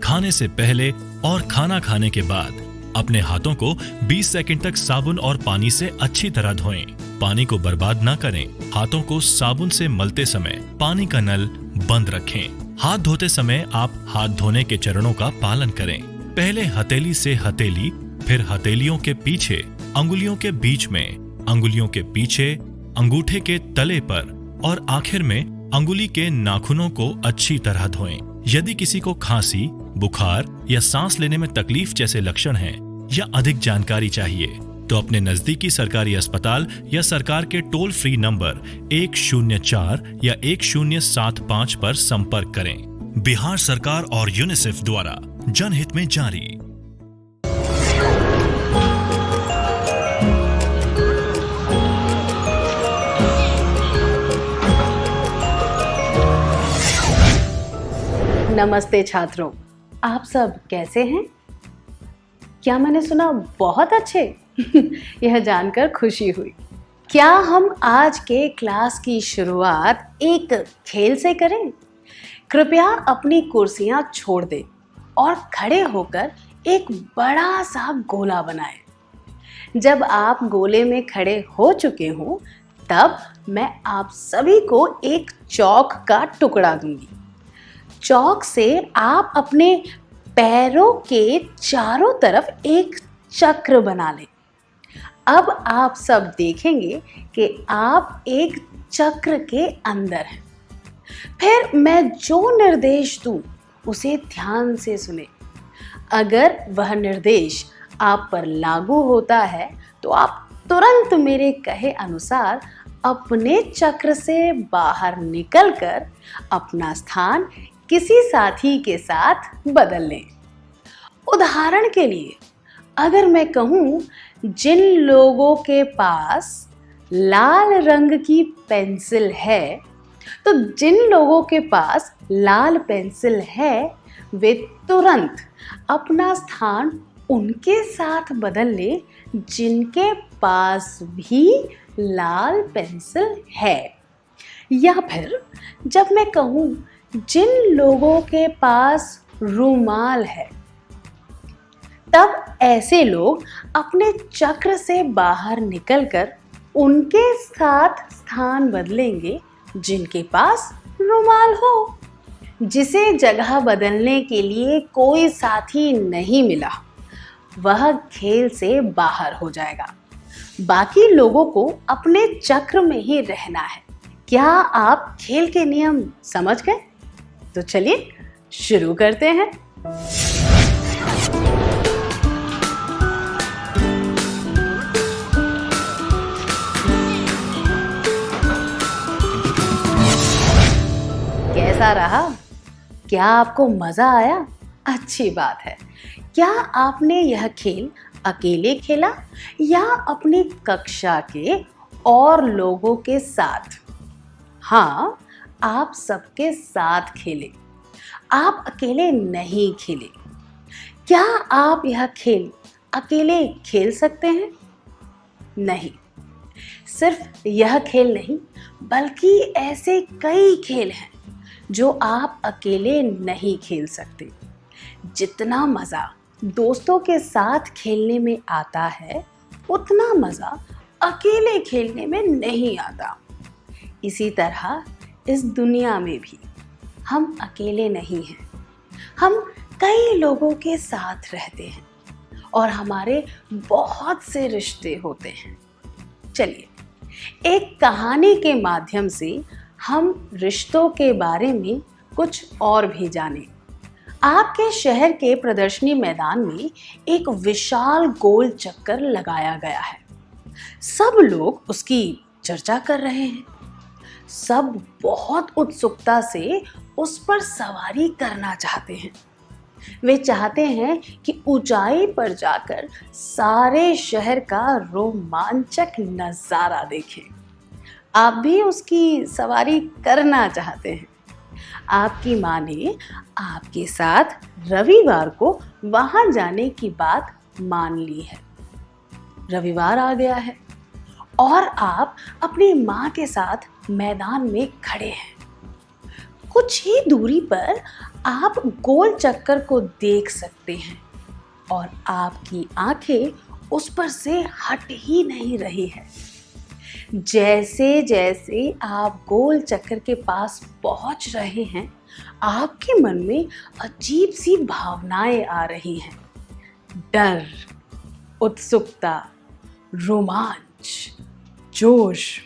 खाने से पहले और खाना खाने के बाद अपने हाथों को 20 सेकंड तक साबुन और पानी से अच्छी तरह धोएं। पानी को बर्बाद न करें। हाथों को साबुन से मलते समय पानी का नल बंद रखें। हाथ धोते समय आप हाथ धोने के चरणों का पालन करें। पहले हथेली से हथेली, फिर हथेलियों के पीछे, अंगुलियों के बीच में, अंगुलियों के पीछे, अंगूठे के तले पर और आखिर में अंगुली के नाखूनों को अच्छी तरह धोएं। यदि किसी को खांसी, बुखार या सांस लेने में तकलीफ जैसे लक्षण हैं या अधिक जानकारी चाहिए तो अपने नजदीकी सरकारी अस्पताल या सरकार के टोल फ्री नंबर 104 या 1075 पर संपर्क करें। बिहार सरकार और यूनिसेफ द्वारा जनहित में जारी। नमस्ते छात्रों, आप सब कैसे हैं? क्या मैंने सुना बहुत अच्छे? यह जानकर खुशी हुई। क्या हम आज के क्लास की शुरुआत एक खेल से करें? कृपया अपनी कुर्सियां छोड़ दें और खड़े होकर एक बड़ा सा गोला बनाएं। जब आप गोले में खड़े हो चुके हों, तब मैं आप सभी को एक चौक का टुकड़ा दूंगी। चौक से आप अपने पैरों के चारों तरफ एक चक्र बना लें। अब आप सब देखेंगे कि आप एक चक्र के अंदर हैं। फिर मैं जो निर्देश दूं उसे ध्यान से सुने। अगर वह निर्देश आप पर लागू होता है तो आप तुरंत मेरे कहे अनुसार अपने चक्र से बाहर निकलकर अपना स्थान किसी साथी के साथ बदल लें। उदाहरण के लिए, अगर मैं कहूँ जिन लोगों के पास लाल रंग की पेंसिल है, तो जिन लोगों के पास लाल पेंसिल है वे तुरंत अपना स्थान उनके साथ बदल लें जिनके पास भी लाल पेंसिल है। या फिर जब मैं कहूँ जिन लोगों के पास रुमाल है, तब ऐसे लोग अपने चक्र से बाहर निकलकर उनके साथ स्थान बदलेंगे जिनके पास रुमाल हो। जिसे जगह बदलने के लिए कोई साथी नहीं मिला, वह खेल से बाहर हो जाएगा। बाकी लोगों को अपने चक्र में ही रहना है। क्या आप खेल के नियम समझ गए? तो चलिए शुरू करते हैं। कैसा रहा? क्या आपको मजा आया? अच्छी बात है। क्या आपने यह खेल अकेले खेला या अपनी कक्षा के और लोगों के साथ? हाँ, आप सबके साथ खेले। आप अकेले नहीं खेले। क्या आप यह खेल अकेले खेल सकते हैं? नहीं, सिर्फ यह खेल नहीं बल्कि ऐसे कई खेल हैं जो आप अकेले नहीं खेल सकते। जितना मज़ा दोस्तों के साथ खेलने में आता है उतना मज़ा अकेले खेलने में नहीं आता। इसी तरह इस दुनिया में भी हम अकेले नहीं हैं, हम कई लोगों के साथ रहते हैं और हमारे बहुत से रिश्ते होते हैं। चलिए एक कहानी के माध्यम से हम रिश्तों के बारे में कुछ और भी जानें। आपके शहर के प्रदर्शनी मैदान में एक विशाल गोल चक्कर लगाया गया है। सब लोग उसकी चर्चा कर रहे हैं। सब बहुत उत्सुकता से उस पर सवारी करना चाहते हैं। वे चाहते हैं कि ऊंचाई पर जाकर सारे शहर का रोमांचक नज़ारा देखें। आप भी उसकी सवारी करना चाहते हैं। आपकी माँ ने आपके साथ रविवार को वहाँ जाने की बात मान ली है। रविवार आ गया है और आप अपनी माँ के साथ मैदान में खड़े हैं। कुछ ही दूरी पर आप गोल चक्कर को देख सकते हैं और आपकी आंखें उस पर से हट ही नहीं रही है। जैसे जैसे आप गोल चक्कर के पास पहुंच रहे हैं, आपके मन में अजीब सी भावनाएं आ रही हैं। डर, उत्सुकता, रोमांच, जोश।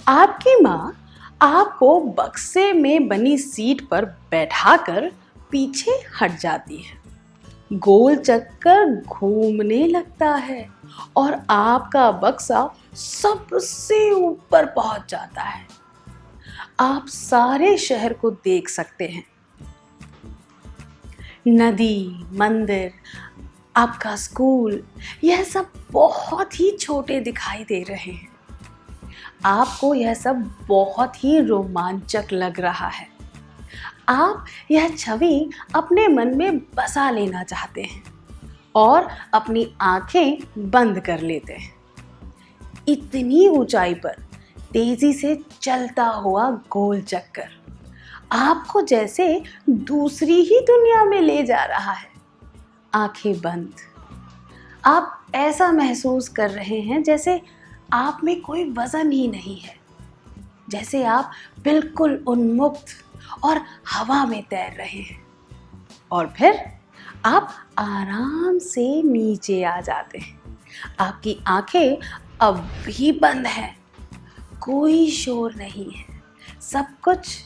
आपकी माँ आपको बक्से में बनी सीट पर बैठाकर पीछे हट जाती है। गोल चक्कर घूमने लगता है और आपका बक्सा सबसे ऊपर पहुंच जाता है। आप सारे शहर को देख सकते हैं। नदी, मंदिर, आपका स्कूल, यह सब बहुत ही छोटे दिखाई दे रहे हैं। आपको यह सब बहुत ही रोमांचक लग रहा है। आप यह छवि अपने मन में बसा लेना चाहते हैं और अपनी आंखें बंद कर लेते हैं। इतनी ऊंचाई पर तेजी से चलता हुआ गोल चक्कर आपको जैसे दूसरी ही दुनिया में ले जा रहा है। आंखें बंद, आप ऐसा महसूस कर रहे हैं जैसे आप में कोई वजन ही नहीं है, जैसे आप बिल्कुल उन्मुक्त और हवा में तैर रहे हैं। और फिर आप आराम से नीचे आ जाते हैं। आपकी आंखें अब भी बंद हैं, कोई शोर नहीं है, सब कुछ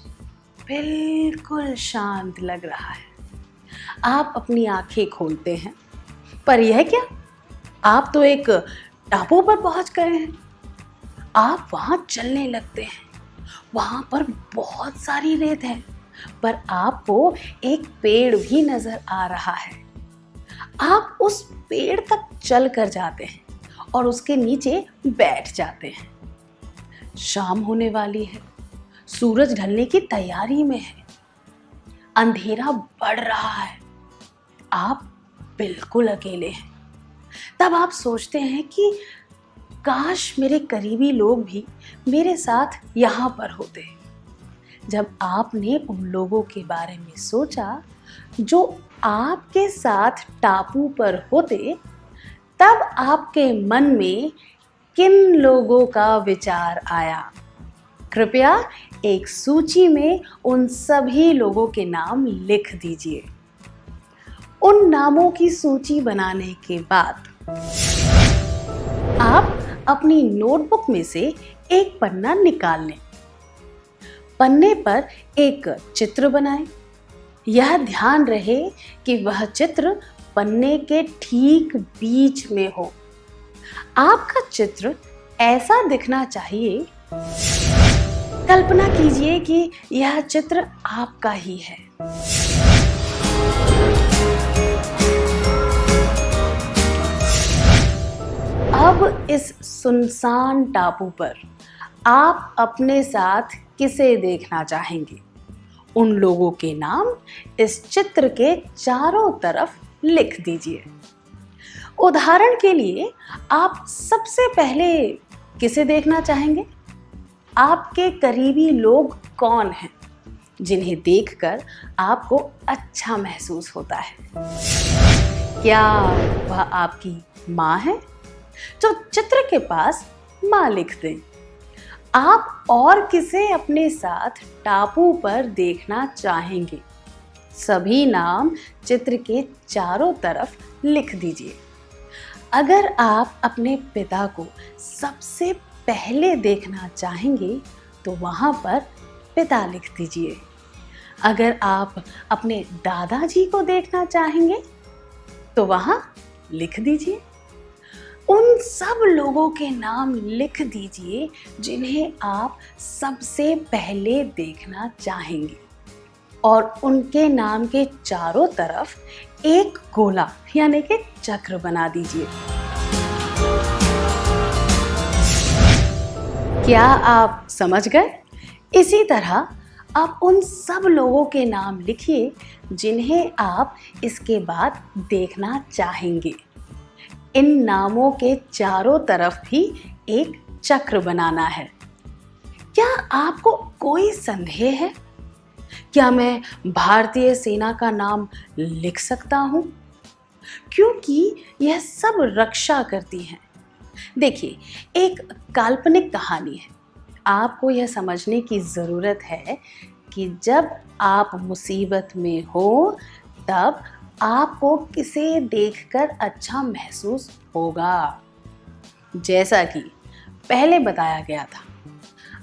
बिल्कुल शांत लग रहा है। आप अपनी आंखें खोलते हैं, पर यह क्या, आप तो एक टापू पर पहुंच गए हैं। आप वहां चलने लगते हैं। वहां पर बहुत सारी रेत है, पर आपको एक पेड़ भी नजर आ रहा है। आप उस पेड़ तक चल कर जाते हैं और उसके नीचे बैठ जाते हैं। शाम होने वाली है, सूरज ढलने की तैयारी में है, अंधेरा बढ़ रहा है। आप बिल्कुल अकेले हैं। तब आप सोचते हैं कि काश मेरे करीबी लोग भी मेरे साथ यहाँ पर होते। जब आपने उन लोगों के बारे में सोचा जो आपके साथ टापू पर होते, तब आपके मन में किन लोगों का विचार आया? कृपया एक सूची में उन सभी लोगों के नाम लिख दीजिए। उन नामों की सूची बनाने के बाद आप अपनी नोटबुक में से एक पन्ना निकाल लें। पन्ने पर एक चित्र बनाएं। यह ध्यान रहे कि वह चित्र पन्ने के ठीक बीच में हो। आपका चित्र ऐसा दिखना चाहिए, कल्पना कीजिए कि यह चित्र आपका ही है। अब इस सुनसान टापू पर आप अपने साथ किसे देखना चाहेंगे? उन लोगों के नाम इस चित्र के चारों तरफ लिख दीजिए। उदाहरण के लिए आप सबसे पहले किसे देखना चाहेंगे? आपके करीबी लोग कौन हैं जिन्हें देखकर आपको अच्छा महसूस होता है? क्या वह आपकी माँ है? तो चित्र के पास माँ लिख दें। आप और किसे अपने साथ टापू पर देखना चाहेंगे? सभी नाम चित्र के चारों तरफ लिख दीजिए। अगर आप अपने पिता को सबसे पहले देखना चाहेंगे तो वहाँ पर पिता लिख दीजिए। अगर आप अपने दादाजी को देखना चाहेंगे तो वहाँ लिख दीजिए। उन सब लोगों के नाम लिख दीजिए जिन्हें आप सबसे पहले देखना चाहेंगे और उनके नाम के चारों तरफ एक गोला यानी कि चक्र बना दीजिए। क्या आप समझ गए? इसी तरह आप उन सब लोगों के नाम लिखिए जिन्हें आप इसके बाद देखना चाहेंगे। इन नामों के चारों तरफ भी एक चक्र बनाना है। क्या आपको कोई संदेह है? क्या मैं भारतीय सेना का नाम लिख सकता हूँ? क्योंकि यह सब रक्षा करती हैं। देखिए, एक काल्पनिक कहानी है। आपको यह समझने की ज़रूरत है कि जब आप मुसीबत में हो तब आपको किसे देखकर अच्छा महसूस होगा। जैसा कि पहले बताया गया था,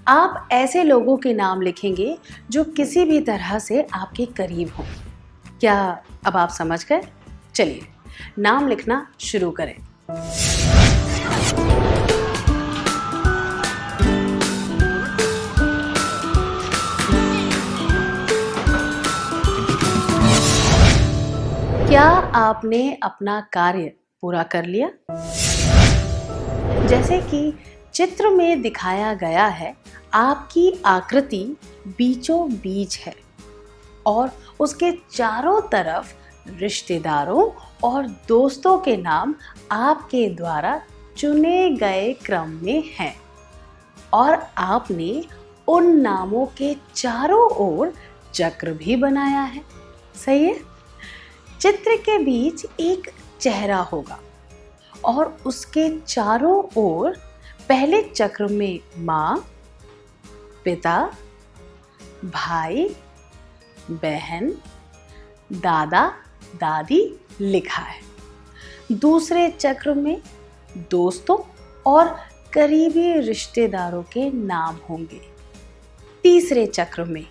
आप ऐसे लोगों के नाम लिखेंगे जो किसी भी तरह से आपके करीब हों। क्या अब आप समझ गए? चलिए नाम लिखना शुरू करें। क्या आपने अपना कार्य पूरा कर लिया? जैसे कि चित्र में दिखाया गया है, आपकी आकृति बीचों बीच है और उसके चारों तरफ रिश्तेदारों और दोस्तों के नाम आपके द्वारा चुने गए क्रम में हैं और आपने उन नामों के चारों ओर चक्र भी बनाया है। सही है? चित्र के बीच एक चेहरा होगा और उसके चारों ओर पहले चक्र में माँ, पिता, भाई, बहन, दादा, दादी लिखा है। दूसरे चक्र में दोस्तों और करीबी रिश्तेदारों के नाम होंगे। तीसरे चक्र में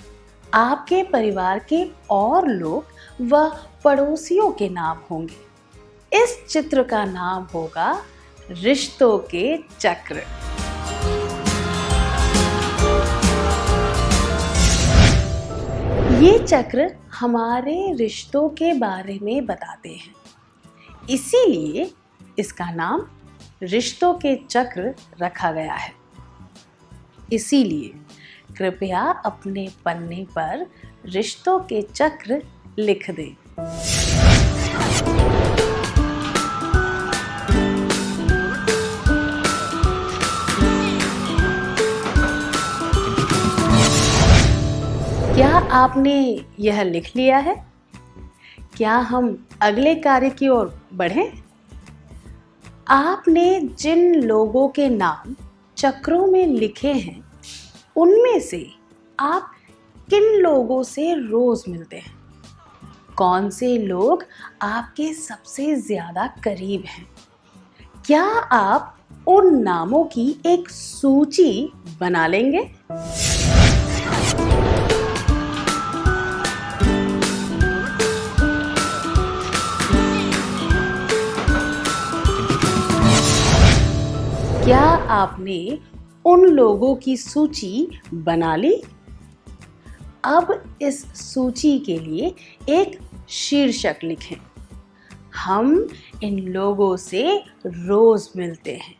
आपके परिवार के और लोग व पड़ोसियों के नाम होंगे। इस चित्र का नाम होगा रिश्तों के चक्र। ये चक्र हमारे रिश्तों के बारे में बताते हैं, इसीलिए इसका नाम रिश्तों के चक्र रखा गया है। इसीलिए कृपया अपने पन्ने पर रिश्तों के चक्र लिख दें। क्या आपने यह लिख लिया है? क्या हम अगले कार्य की ओर बढ़ें? आपने जिन लोगों के नाम चक्रों में लिखे हैं, उनमें से आप किन लोगों से रोज मिलते हैं? कौन से लोग आपके सबसे ज्यादा करीब हैं? क्या आप उन नामों की एक सूची बना लेंगे? क्या आपने उन लोगों की सूची बना ली? अब इस सूची के लिए एक शीर्षक लिखें। हम इन लोगों से रोज मिलते हैं।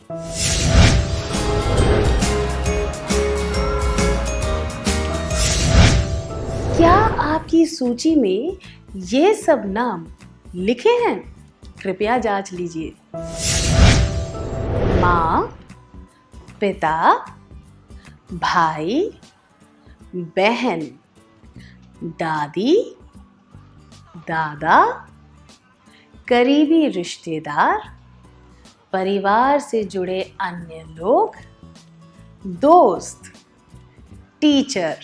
क्या आपकी सूची में ये सब नाम लिखे हैं? कृपया जांच लीजिए। माँ, पिता, भाई, बहन, दादी, दादा, करीबी रिश्तेदार, परिवार से जुड़े अन्य लोग, दोस्त, टीचर,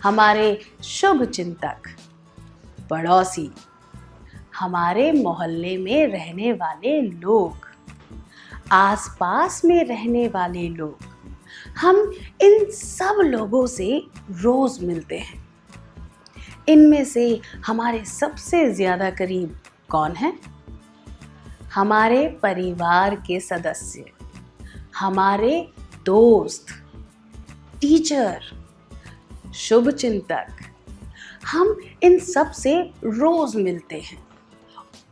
हमारे शुभ चिंतक, पड़ोसी, हमारे मोहल्ले में रहने वाले लोग, आसपास में रहने वाले लोग। हम इन सब लोगों से रोज मिलते हैं। इनमें से हमारे सबसे ज्यादा करीब कौन है? हमारे परिवार के सदस्य, हमारे दोस्त, टीचर, शुभचिंतक। हम इन सब से रोज मिलते हैं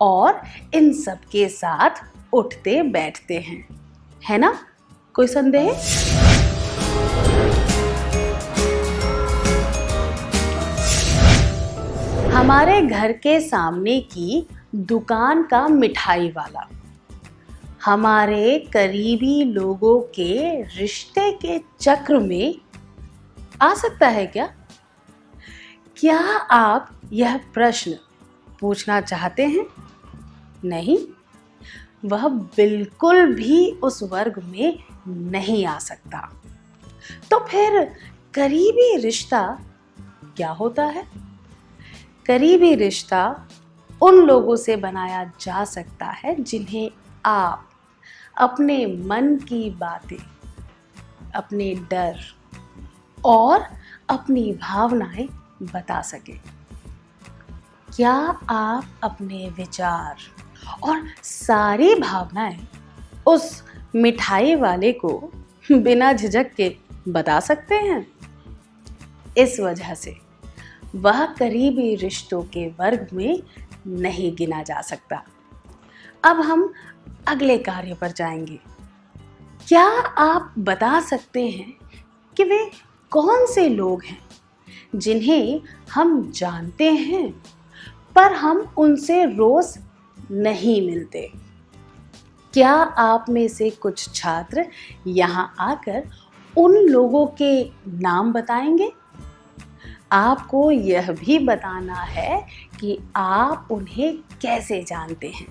और इन सब के साथ उठते बैठते हैं, है ना? कोई संदेह? हमारे घर के सामने की दुकान का मिठाई वाला हमारे करीबी लोगों के रिश्ते के चक्र में आ सकता है क्या? क्या आप यह प्रश्न पूछना चाहते हैं? नहीं, वह बिल्कुल भी उस वर्ग में नहीं आ सकता। तो फिर करीबी रिश्ता क्या होता है? करीबी रिश्ता उन लोगों से बनाया जा सकता है जिन्हें आप अपने मन की बातें, अपने डर और अपनी भावनाएं बता सके। क्या आप अपने विचार और सारी भावनाएं उस मिठाई वाले को बिना झिझक के बता सकते हैं? इस वजह से वह करीबी रिश्तों के वर्ग में नहीं गिना जा सकता। अब हम अगले कार्य पर जाएंगे। क्या आप बता सकते हैं कि वे कौन से लोग हैं जिन्हें हम जानते हैं पर हम उनसे रोज नहीं मिलते? क्या आप में से कुछ छात्र यहाँ आकर उन लोगों के नाम बताएंगे? आपको यह भी बताना है कि आप उन्हें कैसे जानते हैं।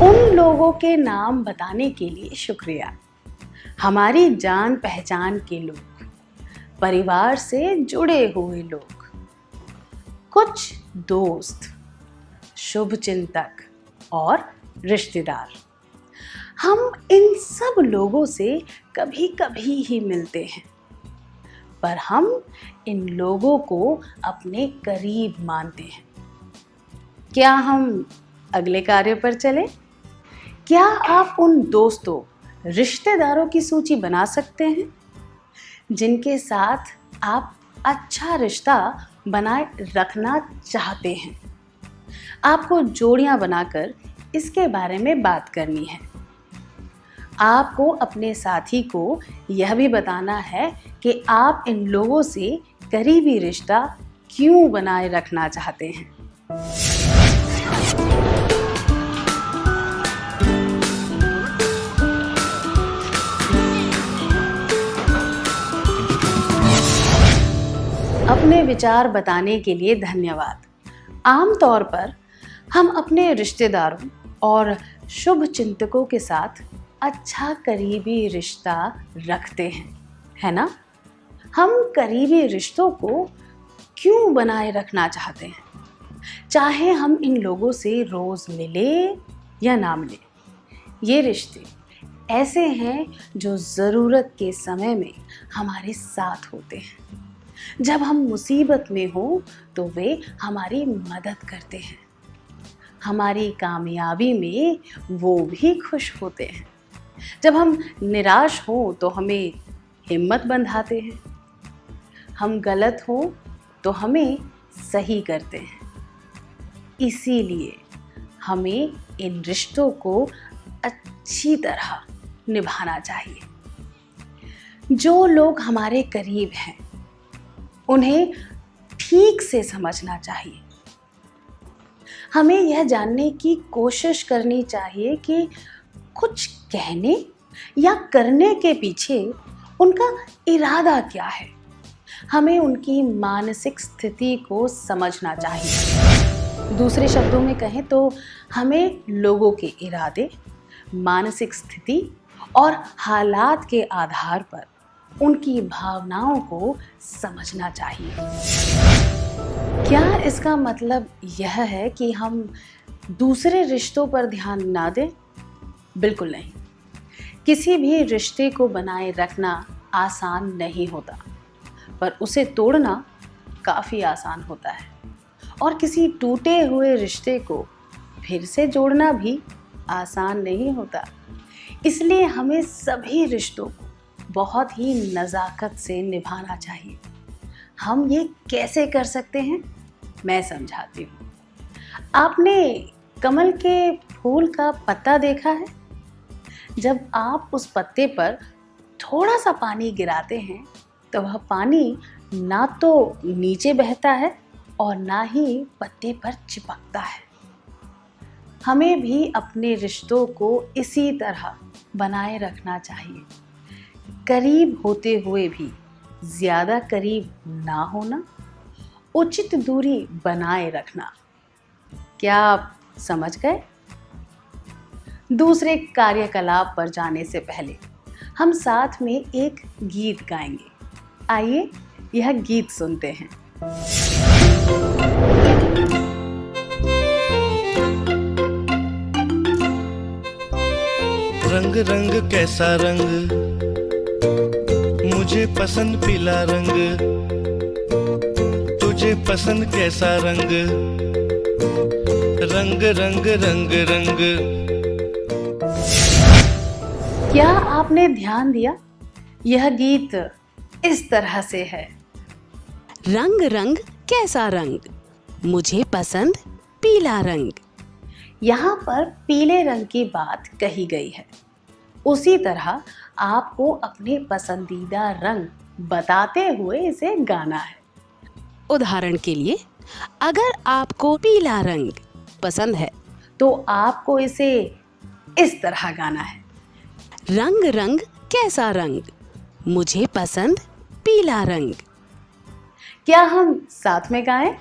उन लोगों के नाम बताने के लिए शुक्रिया। हमारी जान पहचान के लोग, परिवार से जुड़े हुए लोग, कुछ दोस्त, शुभचिंतक और रिश्तेदार। हम इन सब लोगों से कभी कभी ही मिलते हैं, पर हम इन लोगों को अपने करीब मानते हैं। क्या हम अगले कार्य पर चलें? क्या आप उन दोस्तों, रिश्तेदारों की सूची बना सकते हैं जिनके साथ आप अच्छा रिश्ता बनाए रखना चाहते हैं? आपको जोड़ियां बनाकर इसके बारे में बात करनी है। आपको अपने साथी को यह भी बताना है कि आप इन लोगों से करीबी रिश्ता क्यों बनाए रखना चाहते हैं। अपने विचार बताने के लिए धन्यवाद। आमतौर पर हम अपने रिश्तेदारों और शुभ चिंतकों के साथ अच्छा करीबी रिश्ता रखते हैं, है ना? हम करीबी रिश्तों को क्यों बनाए रखना चाहते हैं? चाहे हम इन लोगों से रोज मिले या ना मिले, ये रिश्ते ऐसे हैं जो ज़रूरत के समय में हमारे साथ होते हैं। जब हम मुसीबत में हो तो वे हमारी मदद करते हैं। हमारी कामयाबी में वो भी खुश होते हैं। जब हम निराश हो तो हमें हिम्मत बंधाते हैं। हम गलत हो तो हमें सही करते हैं। इसीलिए हमें इन रिश्तों को अच्छी तरह निभाना चाहिए। जो लोग हमारे करीब हैं उन्हें ठीक से समझना चाहिए। हमें यह जानने की कोशिश करनी चाहिए कि कुछ कहने या करने के पीछे उनका इरादा क्या है। हमें उनकी मानसिक स्थिति को समझना चाहिए। दूसरे शब्दों में कहें तो हमें लोगों के इरादे, मानसिक स्थिति और हालात के आधार पर उनकी भावनाओं को समझना चाहिए। क्या इसका मतलब यह है कि हम दूसरे रिश्तों पर ध्यान ना दें? बिल्कुल नहीं। किसी भी रिश्ते को बनाए रखना आसान नहीं होता, पर उसे तोड़ना काफ़ी आसान होता है। और किसी टूटे हुए रिश्ते को फिर से जोड़ना भी आसान नहीं होता। इसलिए हमें सभी रिश्तों को बहुत ही नज़ाकत से निभाना चाहिए। हम ये कैसे कर सकते हैं, मैं समझाती हूँ। आपने कमल के फूल का पत्ता देखा है? जब आप उस पत्ते पर थोड़ा सा पानी गिराते हैं तो वह पानी ना तो नीचे बहता है और ना ही पत्ते पर चिपकता है। हमें भी अपने रिश्तों को इसी तरह बनाए रखना चाहिए। करीब होते हुए भी ज़्यादा करीब ना होना, उचित दूरी बनाए रखना। क्या आप समझ गए? दूसरे कार्यकलाप पर जाने से पहले हम साथ में एक गीत गाएंगे। आइए यह गीत सुनते हैं। रंग रंग कैसा रंग, मुझे पसंद पीला रंग, तुझे पसंद कैसा रंग, रंग रंग रंग रंग। क्या आपने ध्यान दिया? यह गीत इस तरह से है। रंग रंग कैसा रंग, मुझे पसंद पीला रंग। यहाँ पर पीले रंग की बात कही गई है। उसी तरह आपको अपने पसंदीदा रंग बताते हुए इसे गाना है। उदाहरण के लिए, अगर आपको पीला रंग पसंद है तो आपको इसे इस तरह गाना है। रंग रंग कैसा रंग, मुझे पसंद पीला रंग। क्या हम साथ में गाएं?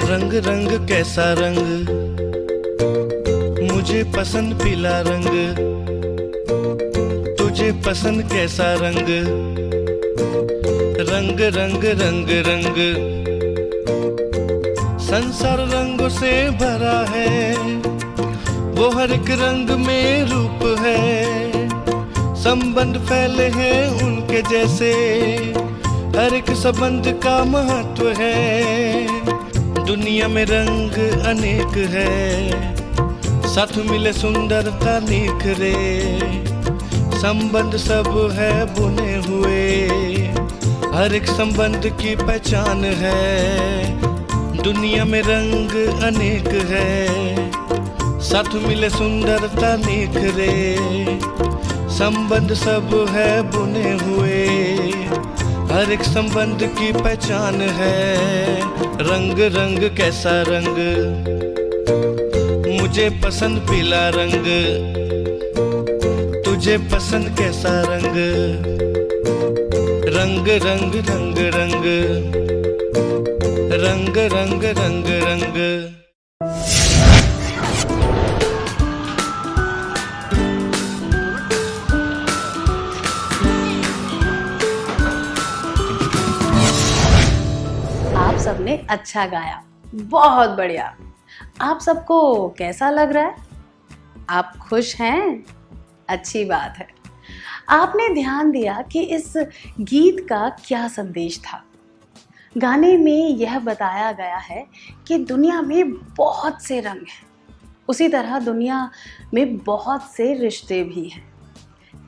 रंग रंग कैसा रंग, मुझे पसंद पीला रंग, तुझे पसंद कैसा रंग, रंग रंग रंग रंग। संसार रंगों से भरा है, वो हर एक रंग में रूप है। संबंध फैले हैं उनके जैसे, हर एक संबंध का महत्व है। दुनिया में रंग अनेक है, साथ मिले सुंदरता निखरे। संबंध सब है बुने हुए, हर एक संबंध की पहचान है। दुनिया में रंग अनेक है, साथ मिले सुंदरता निखरे। संबंध सब है बुने हुए, हर एक संबंध की पहचान है। रंग रंग कैसा रंग, मुझे पसंद पीला रंग, तुझे पसंद कैसा रंग, रंग रंग रंग रंग, रंग रंग रंग रंग। सबने आपने अच्छा गाया, बहुत बढ़िया। आप सबको कैसा लग रहा है? आप खुश हैं? अच्छी बात है। आपने ध्यान दिया कि इस गीत का क्या संदेश था। गाने में यह बताया गया है कि दुनिया में बहुत से रंग हैं, उसी तरह दुनिया में बहुत से रिश्ते भी हैं।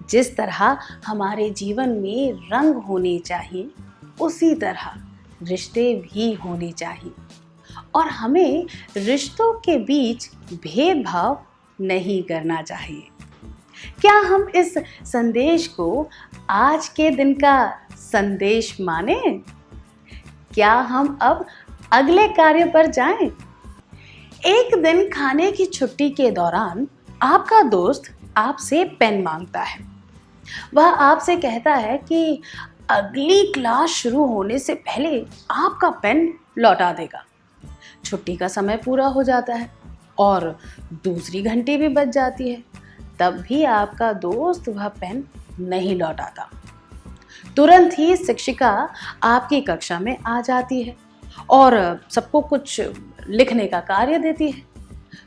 जिस तरह हमारे जीवन में रंग होने चाहिए, उसी तरह रिश्ते भी होने चाहिए और हमें रिश्तों के बीच भेदभाव नहीं करना चाहिए। क्या हम इस संदेश को आज के दिन का संदेश माने? क्या हम अब अगले कार्य पर जाएं? एक दिन खाने की छुट्टी के दौरान आपका दोस्त आपसे पेन मांगता है। वह आपसे कहता है कि अगली क्लास शुरू होने से पहले आपका पेन लौटा देगा। छुट्टी का समय पूरा हो जाता है और दूसरी घंटी भी बज जाती है, तब भी आपका दोस्त वह पेन नहीं लौटाता। तुरंत ही शिक्षिका आपकी कक्षा में आ जाती है और सबको कुछ लिखने का कार्य देती है।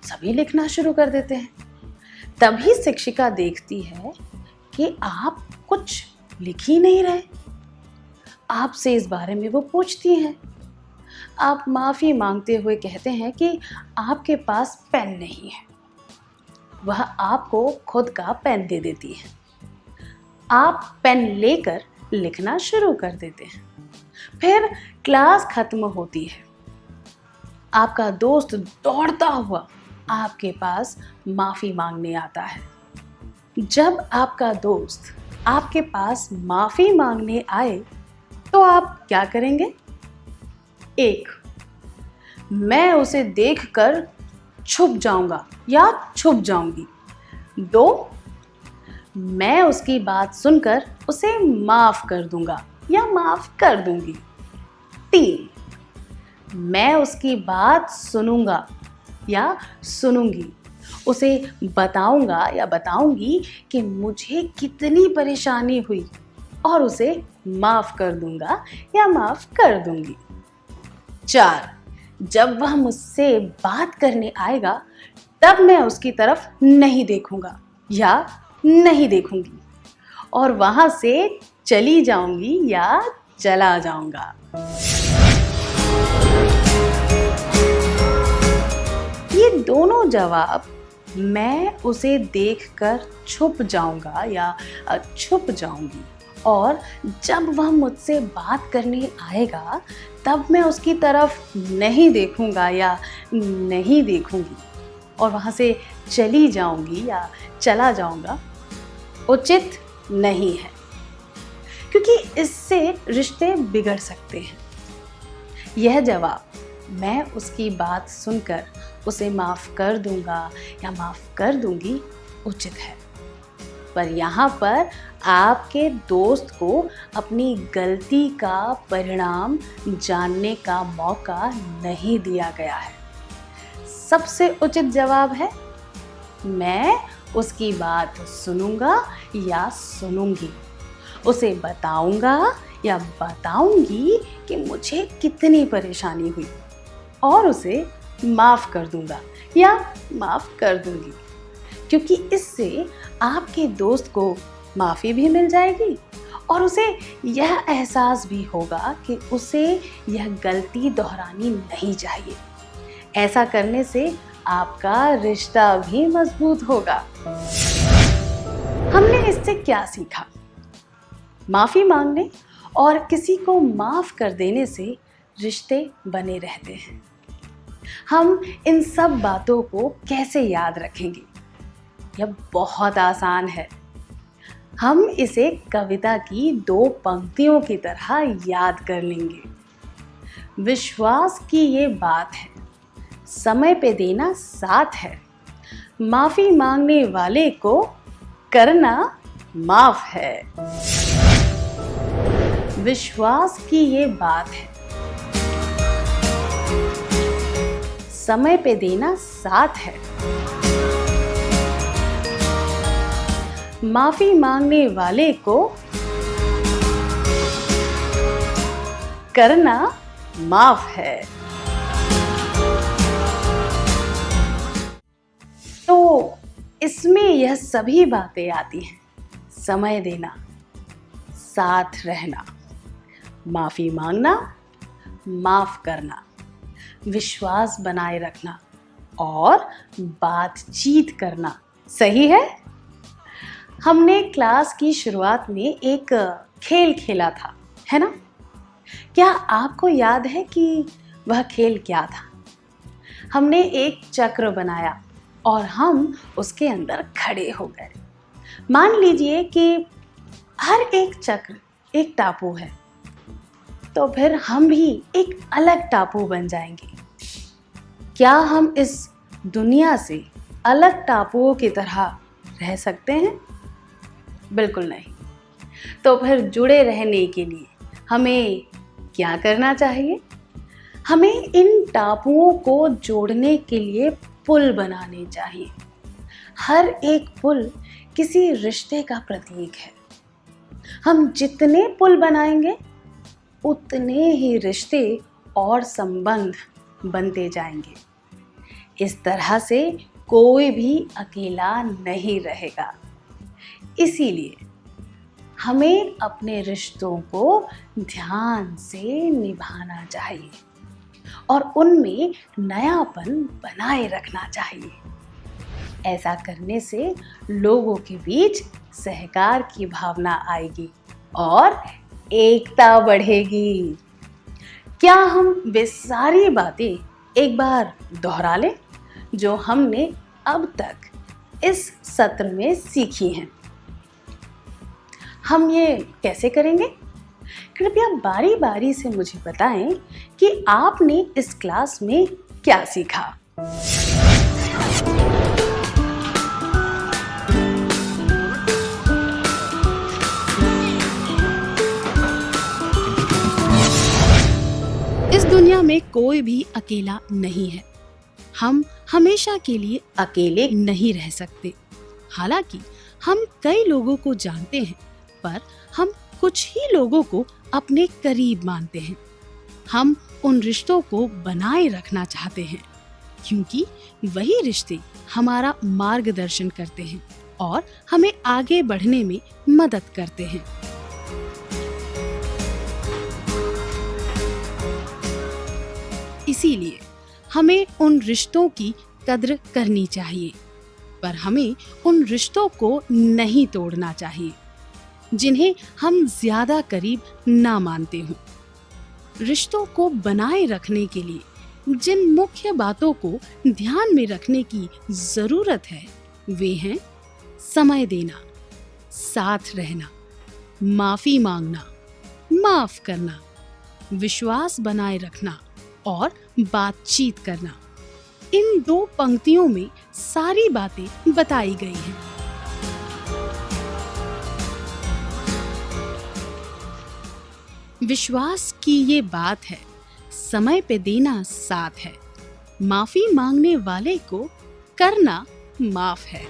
सभी लिखना शुरू कर देते हैं। तभी शिक्षिका देखती है कि आप कुछ लिख ही नहीं रहे। आपसे इस बारे में वो पूछती हैं। आप माफ़ी मांगते हुए कहते हैं कि आपके पास पेन नहीं है। वह आपको खुद का पेन दे देती है। आप पेन लेकर लिखना शुरू कर देते हैं। फिर क्लास खत्म होती है। आपका दोस्त दौड़ता हुआ आपके पास माफ़ी मांगने आता है। जब आपका दोस्त आपके पास माफ़ी मांगने आए तो आप क्या करेंगे? 1. मैं उसे देखकर छुप जाऊंगा या छुप जाऊंगी। 2. मैं उसकी बात सुनकर उसे माफ़ कर दूंगा या माफ़ कर दूंगी। 3. मैं उसकी बात सुनूंगा या सुनूंगी, उसे बताऊंगा या बताऊंगी कि मुझे कितनी परेशानी हुई और उसे माफ़ कर दूंगा या माफ़ कर दूंगी। 4. जब वह मुझसे बात करने आएगा तब मैं उसकी तरफ नहीं देखूंगा या नहीं देखूंगी और वहां से चली जाऊंगी या चला जाऊंगा। ये दोनों जवाब, मैं उसे देखकर छुप जाऊंगा या छुप जाऊंगी और जब वह मुझसे बात करने आएगा तब मैं उसकी तरफ नहीं देखूंगा या नहीं देखूंगी और वहाँ से चली जाऊंगी या चला जाऊंगा, उचित नहीं है, क्योंकि इससे रिश्ते बिगड़ सकते हैं। यह जवाब, मैं उसकी बात सुनकर उसे माफ़ कर दूंगा या माफ़ कर दूंगी, उचित है। पर यहाँ पर आपके दोस्त को अपनी गलती का परिणाम जानने का मौका नहीं दिया गया है। सबसे उचित जवाब है, मैं उसकी बात सुनूंगा या सुनूंगी, उसे बताऊंगा या बताऊंगी कि मुझे कितनी परेशानी हुई और उसे माफ़ कर दूंगा या माफ़ कर दूंगी, क्योंकि इससे आपके दोस्त को माफ़ी भी मिल जाएगी और उसे यह एहसास भी होगा कि उसे यह गलती दोहरानी नहीं चाहिए। ऐसा करने से आपका रिश्ता भी मजबूत होगा। हमने इससे क्या सीखा? माफ़ी मांगने और किसी को माफ़ कर देने से रिश्ते बने रहते हैं। हम इन सब बातों को कैसे याद रखेंगे? यह बहुत आसान है। हम इसे कविता की 2 पंक्तियों की तरह याद कर लेंगे। विश्वास की ये बात है, समय पे देना साथ है, माफ़ी मांगने वाले को करना माफ़ है। विश्वास की ये बात है, समय पे देना साथ है, माफ़ी मांगने वाले को करना माफ है। तो इसमें यह सभी बातें आती हैं, समय देना, साथ रहना, माफी मांगना, माफ करना, विश्वास बनाए रखना और बातचीत करना। सही है? हमने क्लास की शुरुआत में एक खेल खेला था, है ना? क्या आपको याद है कि वह खेल क्या था? हमने एक चक्र बनाया और हम उसके अंदर खड़े हो गए। मान लीजिए कि हर एक चक्र एक टापू है, तो फिर हम भी एक अलग टापू बन जाएंगे। क्या हम इस दुनिया से अलग टापुओं की तरह रह सकते हैं? बिल्कुल नहीं। तो फिर जुड़े रहने के लिए हमें क्या करना चाहिए? हमें इन टापुओं को जोड़ने के लिए पुल बनाने चाहिए। हर एक पुल किसी रिश्ते का प्रतीक है। हम जितने पुल बनाएंगे उतने ही रिश्ते और संबंध बनते जाएंगे। इस तरह से कोई भी अकेला नहीं रहेगा। इसीलिए हमें अपने रिश्तों को ध्यान से निभाना चाहिए और उनमें नयापन बनाए रखना चाहिए। ऐसा करने से लोगों के बीच सहकार की भावना आएगी और एकता बढ़ेगी। क्या हम वे सारी बातें एक बार दोहरा लें जो हमने अब तक इस सत्र में सीखी हैं? हम ये कैसे करेंगे? कृपया बारी बारी से मुझे बताएं कि आपने इस क्लास में क्या सीखा। इस दुनिया में कोई भी अकेला नहीं है। हम हमेशा के लिए अकेले नहीं रह सकते। हालांकि हम कई लोगों को जानते हैं, पर हम कुछ ही लोगों को अपने करीब मानते हैं। हम उन रिश्तों को बनाए रखना चाहते हैं क्योंकि वही रिश्ते हमारा मार्गदर्शन करते हैं और हमें आगे बढ़ने में मदद करते हैं। इसीलिए हमें उन रिश्तों की कद्र करनी चाहिए, पर हमें उन रिश्तों को नहीं तोड़ना चाहिए जिन्हें हम ज्यादा करीब ना मानते हों। रिश्तों को बनाए रखने के लिए जिन मुख्य बातों को ध्यान में रखने की जरूरत है वे हैं समय देना, साथ रहना, माफी मांगना, माफ करना, विश्वास बनाए रखना और बातचीत करना। इन 2 पंक्तियों में सारी बातें बताई गई हैं। विश्वास की ये बात है, समय पे देना साथ है, माफी मांगने वाले को करना माफ है।